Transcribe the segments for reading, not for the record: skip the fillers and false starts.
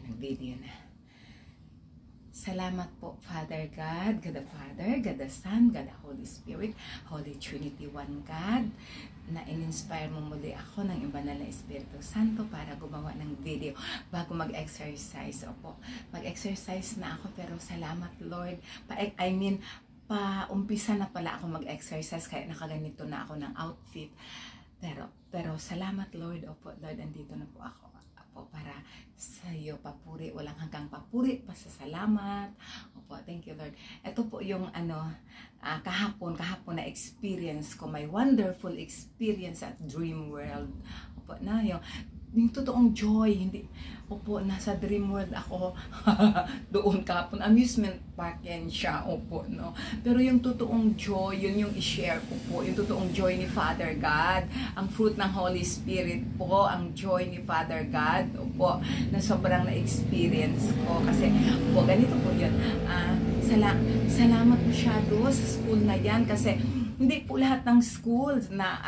Nag-video na. Salamat po, Father God, God the Father, God the Son, God the Holy Spirit, Holy Trinity, One God, na in-inspire mo muli ako ng iba na Espiritu Santo para gumawa ng video bago mag-exercise. Opo, mag-exercise na ako pero salamat Lord. Umpisa na pala ako mag-exercise kaya nakaganito na ako ng outfit. Pero salamat Lord. Opo, Lord, andito na po ako. Para sa iyo papuri, walang hanggang papuri, pasasalamat. Opo, thank you Lord. Ito po yung kahapon na experience ko, my wonderful experience at Dream World. Opo, na yung totoong joy, hindi, opo, nasa Dream World ako, doon kahapon, amusement park yan siya, opo, no, pero yung totoong joy, yun yung i-share ko po, yung totoong joy ni Father God, ang fruit ng Holy Spirit po, ang joy ni Father God, opo, na sobrang na-experience ko, kasi, po, ganito po yun, salamat masyado sa school na yan, kasi, hindi po lahat ng schools na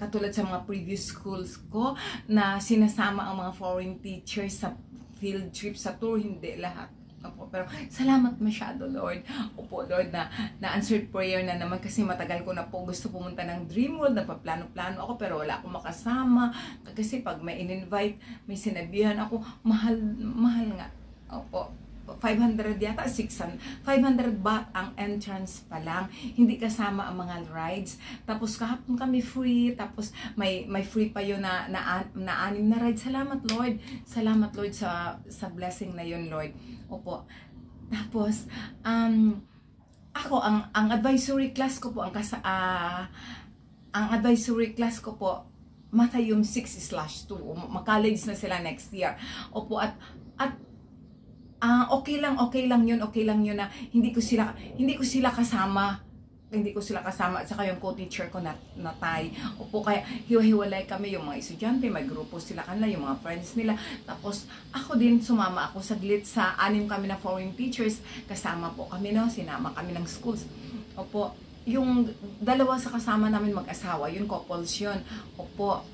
katulad sa mga previous schools ko na sinasama ang mga foreign teachers sa field trip, sa tour, hindi lahat. Opo, pero salamat masyado Lord. Opo Lord, na answered prayer na naman kasi matagal ko na po gusto pumunta ng Dream World, nagpaplano-plano ako pero wala akong makasama kasi pag may in-invite, may sinabihan ako, mahal nga. Opo, 500 yata, 600, 500 baht ang entrance pa lang, hindi kasama ang mga rides. Tapos kahapon kami free, tapos may free pa yun na 6 na rides. Salamat Lord sa blessing na yun Lord. Opo. Tapos ako ang advisory class ko po, ang advisory class ko po Matthew 6/2, college na sila next year. Opo, at okay lang yun na hindi ko sila kasama at saka yung co-teacher ko na Thai. Opo, kaya hiwa-hiwalay kami, yung mga estudyante, may grupo sila kanila, yung mga friends nila. Tapos ako din sumama ako saglit sa 6 kami na foreign teachers, kasama po kami, no, sinama kami ng schools. Opo, yung 2 sa kasama namin mag-asawa, yung couples yun. Opo,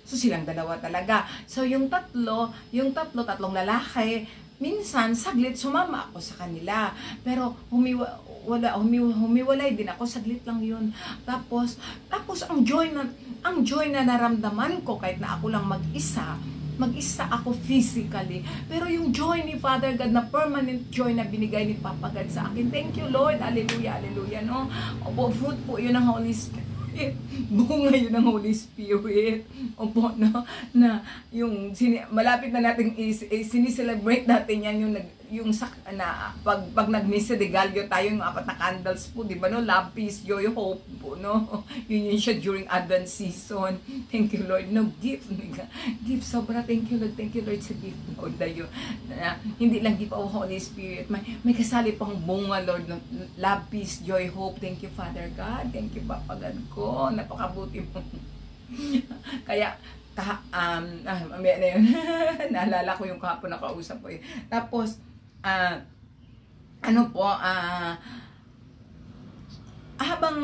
so silang 2 talaga. So yung tatlong lalaki, minsan, saglit sumama ako sa kanila. Pero humiwalay din ako, saglit lang yun. Tapos ang joy na naramdaman ko kahit na ako lang mag-isa ako physically. Pero yung joy ni Father God, na permanent joy na binigay ni Papa God sa akin. Thank you Lord. Hallelujah, hallelujah, no? Opo, fruit po yun ng Holy Spirit. Bunga yun ng Holy Spirit. Opo, no? Na yung malapit na natin sinicelebrate natin yan, pag nag-Misa de Gallo tayo, yung 4 na candles po, di ba, no? Love, peace, joy, hope po, no? Yun siya during Advent season. Thank you Lord. No, gift sobra. Thank you Lord sa gift, Lord, na yun. Hindi lang gift of Holy Spirit, may kasali pang bunga, Lord, no? Love, peace, joy, hope. Thank you Father God. Thank you Papa God ko. Napakabuti mo. Kaya mamaya na yun. Naalala ko yung kahapon na kausap ko. Tapos habang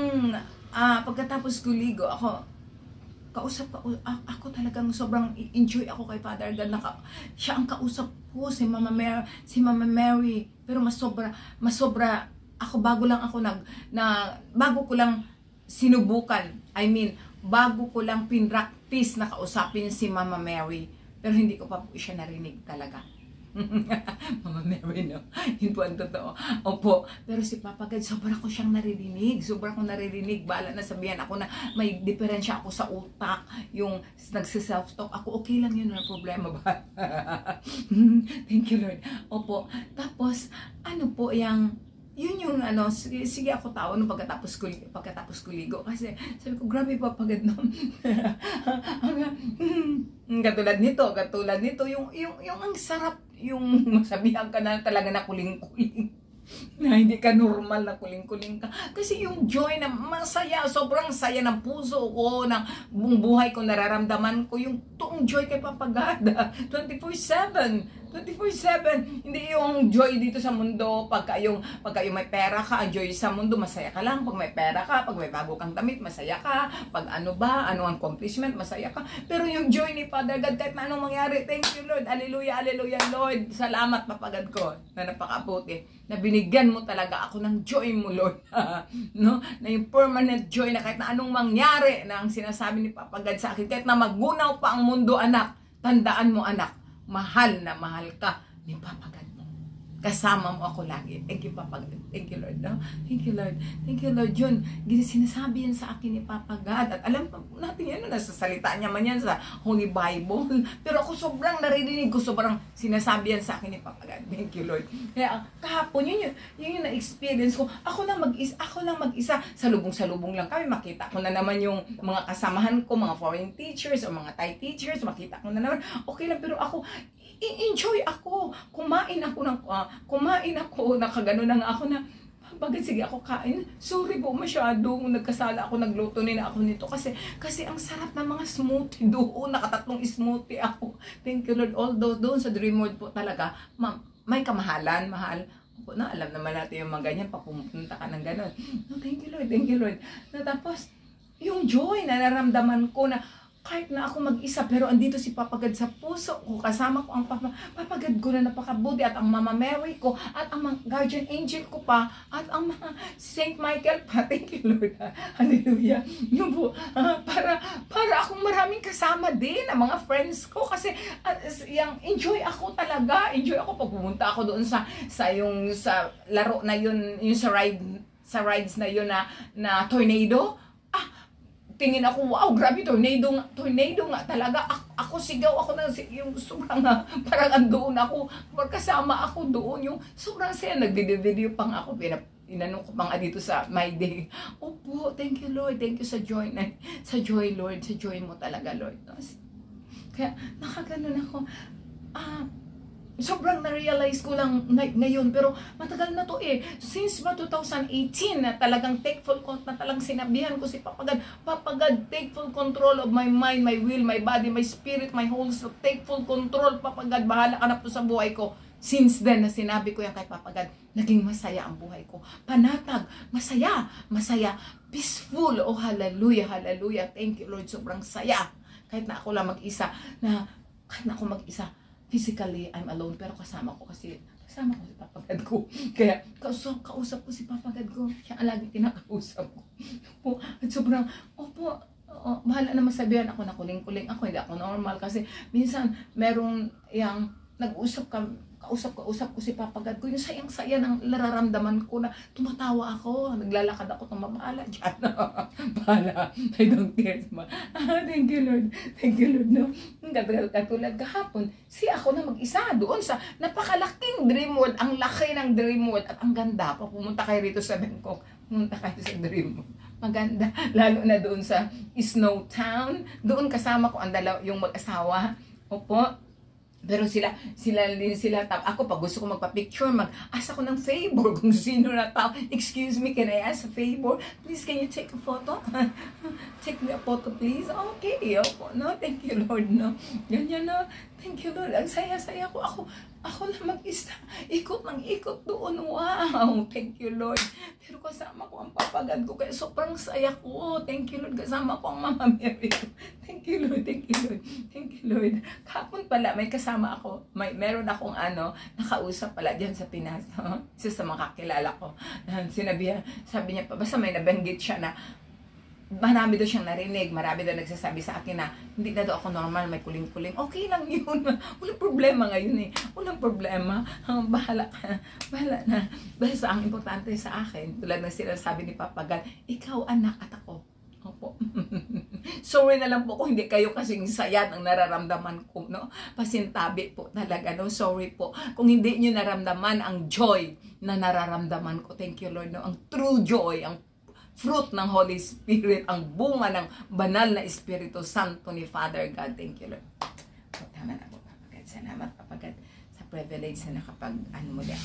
pagkatapos ko ligo, ako talagang sobrang enjoy ako kay Father God. Siya ang kausap ko, si Mama Mary. Pero mas sobra ako, bago ko lang sinubukan. Bago ko lang pinractice na kausapin si Mama Mary. Pero hindi ko pa po siya narinig talaga. Mama Mary, no? Yun po ang totoo. Opo. Pero si Papa God, sobra ko siyang naririnig. Bala na sabihan ako na may diferensya ako sa utak. Yung nagsiself-talk ako, okay lang yun, na problema ba? Thank you Lord. Opo. Tapos, yun yung sige ako tawa nung pagkatapos ko ligo, kasi sabi ko grabe Papa God, no? katulad nito yung ang sarap, yung masabihan ka na talaga na kuling-kuling na hindi ka normal na kuling-kuling ka, kasi yung joy na masaya, sobrang saya ng puso ko, ng buong buhay ko, nararamdaman ko yung tuong joy kay Papa God 24/7 24/7. Hindi yung joy dito sa mundo. Pagka yung may pera ka, ang joy sa mundo, masaya ka lang. Pag may pera ka, pag may bago kang damit, masaya ka. Pag ano ang accomplishment, masaya ka. Pero yung joy ni Father God, kahit na anong mangyari, thank you Lord. Hallelujah, hallelujah Lord. Salamat Papagad ko na napakabuti. Na binigyan mo talaga ako ng joy mo Lord. No? Na yung permanent joy na kahit na anong mangyari na ang sinasabi ni Papagad sa akin, kahit na magunaw pa ang mundo anak, tandaan mo anak, mahal na mahal ka ni Papagad mo. Kasama mo ako lagi. Thank you Papagad. Thank you Lord. No? Thank you Lord. Thank you Lord. Yun, sinasabi yan sa akin ni Papagad. At alam natin yan, nasa salita niya man yan sa Holy Bible. Pero ako sobrang naririnig ko, sobrang sinasabi yan sa akin ni Papagad. Thank you Lord. Kaya kahapon, yun yung na-experience ko. Ako lang mag-isa. Salubong lang kami. Makita ko na naman yung mga kasamahan ko, mga foreign teachers o mga Thai teachers. Makita ko na naman. Okay lang, pero ako, enjoy ako. Kumain ako, nakagano na nga ako na, bagay sige ako kain. Sorry po masyado, nagkasala ako, nagluto na ako nito. Kasi ang sarap ng mga smoothie doon. Nakatatlong smoothie ako. Thank you Lord. Although doon sa Dream World po talaga, may kamahalan, mahal. Na, alam naman natin yung mga ganyan, pag pumunta ka ng gano'n. No, thank you Lord. Na, tapos, yung joy na nararamdaman ko na, kahit na ako mag-isa, pero andito si Papagad sa puso ko, kasama ko ang Papagad ko na napakabuti, at ang Mama Mary ko, at ang mga guardian angel ko pa, at ang mga Saint Michael pa. Thank you Lord. Hallelujah. Yun po, para akong maraming kasama din, ang mga friends ko, kasi enjoy ako talaga. Enjoy ako pag pumunta ako doon sa laro na yun, yung sa rides na yun na tornado. Tingin ako, wow, grabe, tornado nga talaga. Ako sigaw, yung sobrang, parang andoon ako, kasama ako doon, yung sobrang saya, nagvideo pang ako, inanong ko pang dito sa My Day. Opo, thank you Lord, thank you sa joy Lord, sa joy mo talaga Lord. Kaya, nakaganon ako, sobrang na-realize ko lang ngayon, pero matagal na to since 2018 na talagang talagang sinabihan ko si Papagad, take full control of my mind, my will, my body, my spirit, my whole self, take full control Papagad, bahala ka na po sa buhay ko. Since then na sinabi ko yan kay Papagad, naging masaya ang buhay ko, panatag, masaya, peaceful, oh hallelujah, thank you Lord, sobrang saya, kahit na ako mag-isa, physically, I'm alone, pero kasama ko si Papagad ko. Kaya, kausap ko si Papagad ko. Siya ang lagi kinakausap ko. At sobrang, bahala na masabihan ako na kuling-kuling ako, hindi ako normal. Kasi, minsan, merong kausap ko si Papagad ko, yung sayang-saya ng nararamdaman ko na tumatawa ako, naglalakad ako, bahala dyan. Bahala, I don't care. Thank you Lord, no? Katulad kahapon, ako na mag-isa doon sa napakalaking Dream World, ang laki ng Dream World, at ang ganda, pag pumunta kayo rito sa Bangkok, pumunta kayo sa Dream World. Maganda, lalo na doon sa Snow Town, doon kasama ko yung mag-asawa, opo. Pero sila ako pag gusto ko magpa-picture, mag-ask ako ng favor kung sino na tao. Excuse me, can I ask a favor? Please, can you take a photo? Take me a photo, please. Okay, no, thank you Lord, no. Ganyan, no. Thank you Lord. Ang saya-saya ko. Ako na mag-isa. Ikot doon. Wow, thank you Lord. Pero kasama ko ang Papagad ko, kaya sobrang saya ko. Thank you Lord. Kasama ko ang Mama Mary ko. Thank you Lord. Kahapon pala, may kasama ako. Meron akong nakausap pala dyan sa Pinas. Isa sa mga kakilala ko. Sabi niya pa, basta may nabanggit siya na marami daw siyang narinig, marami daw nagsasabi sa akin na hindi na daw ako normal, may kuling-kuling. Okay lang yun. Walang problema ngayon Walang problema. Bahala na. Basta ang importante sa akin, tulad ng sinasabi ni Papagad, ikaw anak at ako. Opo. Sorry na lang po kung hindi kayo kasing saya ng nararamdaman ko, no? Pasintabi po talaga, no? Sorry po. Kung hindi nyo naramdaman ang joy na nararamdaman ko. Thank you, Lord, no? Ang true joy, ang fruit ng Holy Spirit, ang bunga ng banal na Espiritu Santo ni Father God. Thank you, Lord. Tama na po, Papagad. Salamat, Papagad, sa privilege na nakapag-ano mo yan.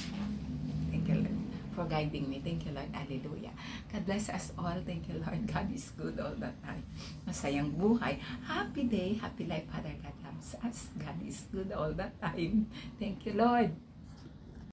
Thank you, Lord. for guiding me. Thank you, Lord. Hallelujah. God bless us all. Thank you, Lord. God is good all the time. Masayang buhay. Happy day, happy life. Father God loves us. God is good all the time. Thank you, Lord.